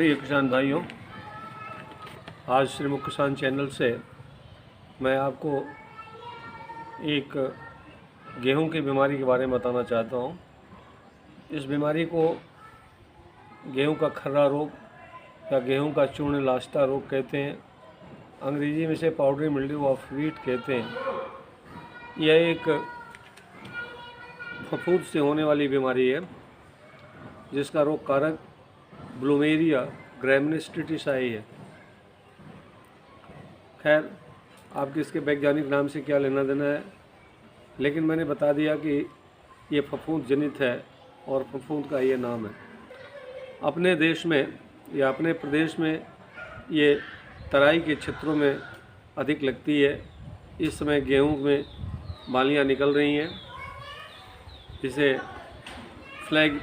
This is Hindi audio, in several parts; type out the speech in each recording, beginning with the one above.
प्रिय किसान भाइयों, आज श्रीमुख किसान चैनल से मैं आपको एक गेहूं की बीमारी के बारे में बताना चाहता हूं। इस बीमारी को गेहूं का खर्रा रोग या गेहूं का चूर्ण लास्ता रोग कहते हैं। अंग्रेजी में इसे पाउडरी मिल्ड्यू ऑफ व्हीट कहते हैं। यह एक फफूंद से होने वाली बीमारी है जिसका रोग कारक ब्लूमेरिया ग्रैमिनीस ट्रिटिसाई है। खैर, आपके इसके वैज्ञानिक नाम से क्या लेना देना है, लेकिन मैंने बता दिया कि ये फफूंद जनित है और फफूंद का ये नाम है। अपने देश में या अपने प्रदेश में ये तराई के क्षेत्रों में अधिक लगती है। इस समय गेहूं में बालियां निकल रही हैं, जिसे फ्लैग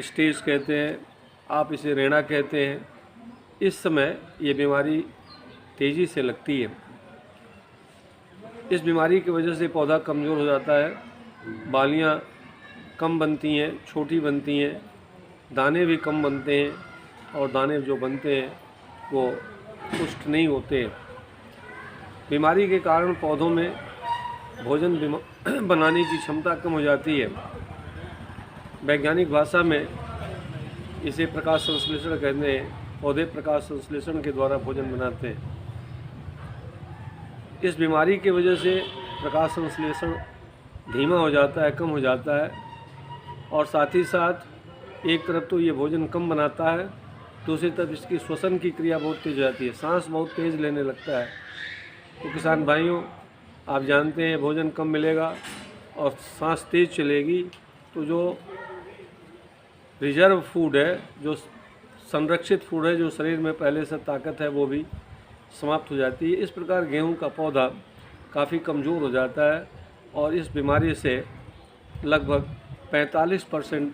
स्टेज कहते हैं, आप इसे रेणा कहते हैं। इस समय ये बीमारी तेज़ी से लगती है। इस बीमारी की वजह से पौधा कमज़ोर हो जाता है, बालियां कम बनती हैं, छोटी बनती हैं, दाने भी कम बनते हैं और दाने जो बनते हैं वो पुष्ट नहीं होते। बीमारी के कारण पौधों में भोजन बनाने की क्षमता कम हो जाती है। वैज्ञानिक भाषा में इसे प्रकाश संश्लेषण कहते हैं। पौधे प्रकाश संश्लेषण के द्वारा भोजन बनाते हैं। इस बीमारी की वजह से प्रकाश संश्लेषण धीमा हो जाता है, कम हो जाता है, और साथ ही साथ एक तरफ तो ये भोजन कम बनाता है, दूसरी तरफ इसकी श्वसन की क्रिया बहुत तेज हो जाती है, सांस बहुत तेज़ लेने लगता है। तो किसान भाइयों, आप जानते हैं भोजन कम मिलेगा और सांस तेज़ चलेगी तो जो रिजर्व फूड है, जो संरक्षित फूड है, जो शरीर में पहले से ताकत है, वो भी समाप्त हो जाती है। इस प्रकार गेहूं का पौधा काफ़ी कमज़ोर हो जाता है और इस बीमारी से लगभग 45%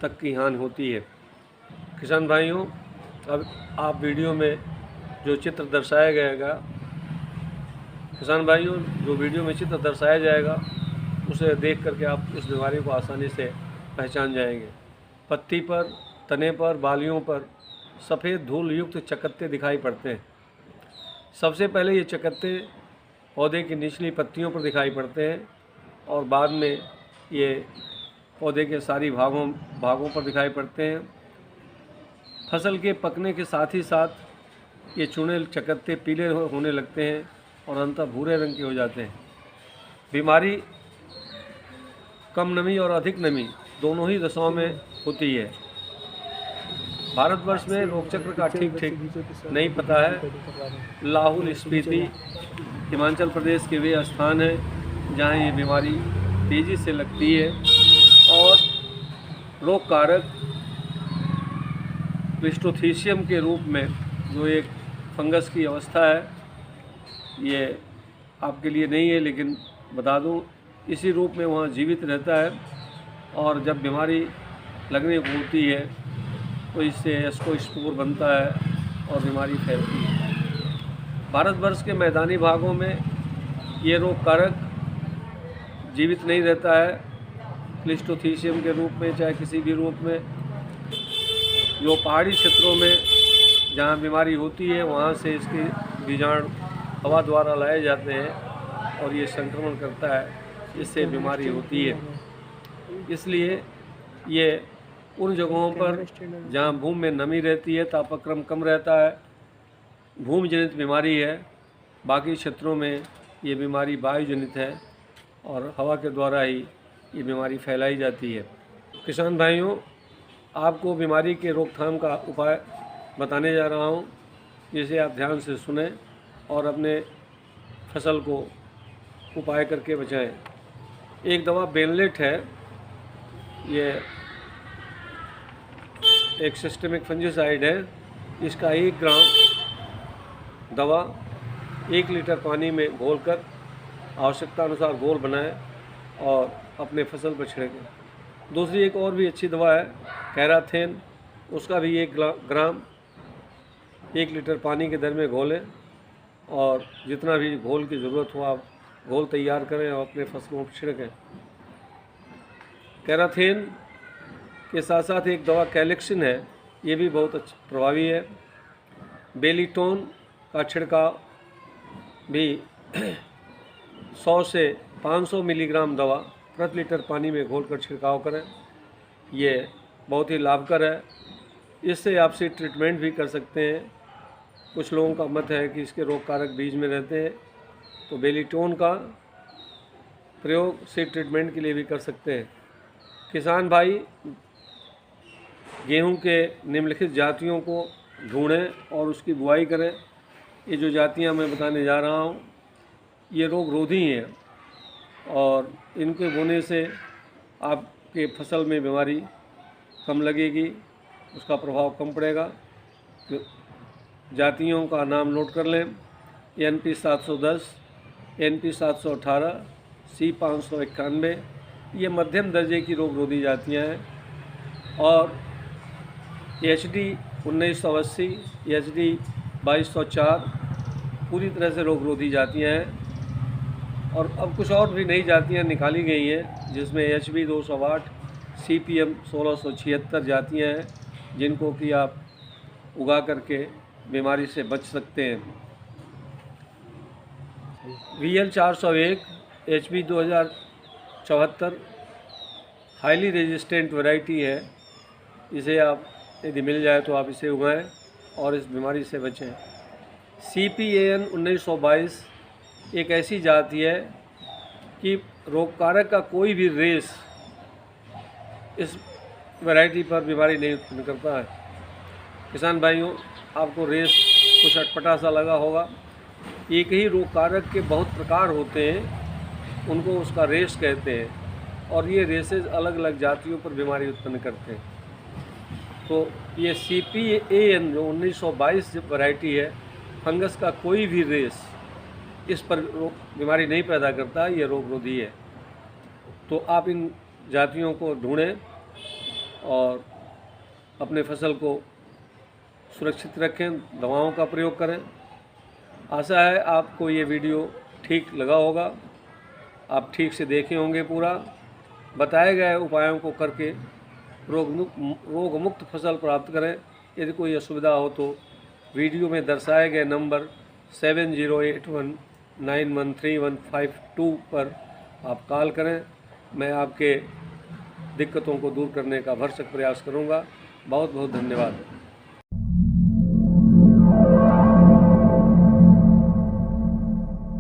तक की हानि होती है। किसान भाइयों, अब आप वीडियो में जो चित्र दर्शाया जाएगा, किसान भाइयों जो वीडियो में चित्र दर्शाया जाएगा उसे देख करके आप इस बीमारी को आसानी से पहचान जाएंगे। पत्ती पर, तने पर, बालियों पर सफ़ेद धूल युक्त चकत्ते दिखाई पड़ते हैं। सबसे पहले ये चकत्ते पौधे की निचली पत्तियों पर दिखाई पड़ते हैं और बाद में ये पौधे के सारी भागों पर दिखाई पड़ते हैं। फसल के पकने के साथ ही साथ ये चूने चकत्ते पीले होने लगते हैं और अंततः भूरे रंग के हो जाते हैं। बीमारी कम नमी और अधिक नमी दोनों ही दशाओं में होती है। भारतवर्ष में रोग चक्र का ठीक नहीं पता है। लाहौल स्पीति हिमाचल प्रदेश के वे स्थान हैं जहाँ ये बीमारी तेज़ी से लगती है और रोग कारक क्लिस्ट्रोथीसियम के रूप में, जो एक फंगस की अवस्था है, ये आपके लिए नहीं है लेकिन बता दूं, इसी रूप में वहाँ जीवित रहता है और जब बीमारी लगने को होती है तो इससे एस्कोस्पोर बनता है और बीमारी फैलती है। भारतवर्ष के मैदानी भागों में ये रोग कारक जीवित नहीं रहता है क्लिस्ट्रोथीसियम के रूप में, चाहे किसी भी रूप में। जो पहाड़ी क्षेत्रों में जहाँ बीमारी होती है वहाँ से इसके बीजाणु हवा द्वारा लाए जाते हैं और ये संक्रमण करता है, इससे बीमारी होती है। इसलिए ये उन जगहों पर जहाँ भूमि में नमी रहती है, तापक्रम कम रहता है, भूमि जनित बीमारी है। बाकी क्षेत्रों में ये बीमारी वायु जनित है और हवा के द्वारा ही ये बीमारी फैलाई जाती है। किसान भाइयों, आपको बीमारी के रोकथाम का उपाय बताने जा रहा हूँ, जिसे आप ध्यान से सुनें और अपने फसल को उपाय करके बचाएं। एक दवा बेनलेट है, ये एक सिस्टेमिक फंजीसाइड है। इसका 1 ग्राम दवा 1 लीटर पानी में घोलकर आवश्यकता अनुसार घोल बनाएं और अपने फसल पर छिड़कें। दूसरी एक और भी अच्छी दवा है कैराथेन, उसका भी 1 ग्राम 1 लीटर पानी के दर में घोलें और जितना भी घोल की ज़रूरत हो आप घोल तैयार करें और अपने फसलों पर छिड़कें। कैराथेन के साथ साथ एक दवा कैलेक्सिन है, ये भी बहुत अच्छा प्रभावी है। बेलीटोन का छिड़काव भी 100 से 500 मिलीग्राम दवा प्रति लीटर पानी में घोलकर छिड़काव करें। ये बहुत ही लाभकर है। इससे आप सीड ट्रीटमेंट भी कर सकते हैं। कुछ लोगों का मत है कि इसके रोग कारक बीज में रहते हैं, तो बेलीटोन का प्रयोग सीड ट्रीटमेंट के लिए भी कर सकते हैं। किसान भाई गेहूं के निम्नलिखित जातियों को ढूंढें और उसकी बुआई करें। ये जो जातियां मैं बताने जा रहा हूं ये रोग रोधी हैं और इनके बोने से आपके फसल में बीमारी कम लगेगी, उसका प्रभाव कम पड़ेगा। तो जातियों का नाम नोट कर लें। NP 710, NP 718, C 591 ये मध्यम दर्जे की रोग रोधी जातियाँ हैं। और HD 1980, HD 2204 पूरी तरह से रोग रोधी जातियाँ हैं। और अब कुछ और भी नई जातियाँ निकाली गई हैं जिसमें HB 208, CPM 1676 जातियाँ हैं जिनको कि आप उगा करके बीमारी से बच सकते हैं। VL 401, HB 2074 highly resistant variety है। इसे आप यदि मिल जाए तो आप इसे उगाएं और इस बीमारी से बचें। CPAN 1922 एक ऐसी जाति है कि रोगकारक का कोई भी रेस इस वैरायटी पर बीमारी नहीं उत्पन्न करता है। किसान भाइयों, आपको रेस कुछ अटपटा सा लगा होगा। एक ही रोगकारक के बहुत प्रकार होते हैं, उनको उसका रेस कहते हैं और ये रेसेस अलग अलग जातियों पर बीमारी उत्पन्न करते हैं। तो ये CPAN जो 1922 वैरायटी है, फंगस का कोई भी रेस इस पर बीमारी नहीं पैदा करता, ये रोग रोधी है। तो आप इन जातियों को ढूंढें और अपने फसल को सुरक्षित रखें, दवाओं का प्रयोग करें। आशा है आपको ये वीडियो ठीक लगा होगा, आप ठीक से देखे होंगे पूरा। बताए गए उपायों को करके रोग मुक्त फसल प्राप्त करें। यदि कोई असुविधा हो तो वीडियो में दर्शाए गए नंबर 7081913152 पर आप कॉल करें। मैं आपके दिक्कतों को दूर करने का भरसक प्रयास करूंगा। बहुत बहुत धन्यवाद।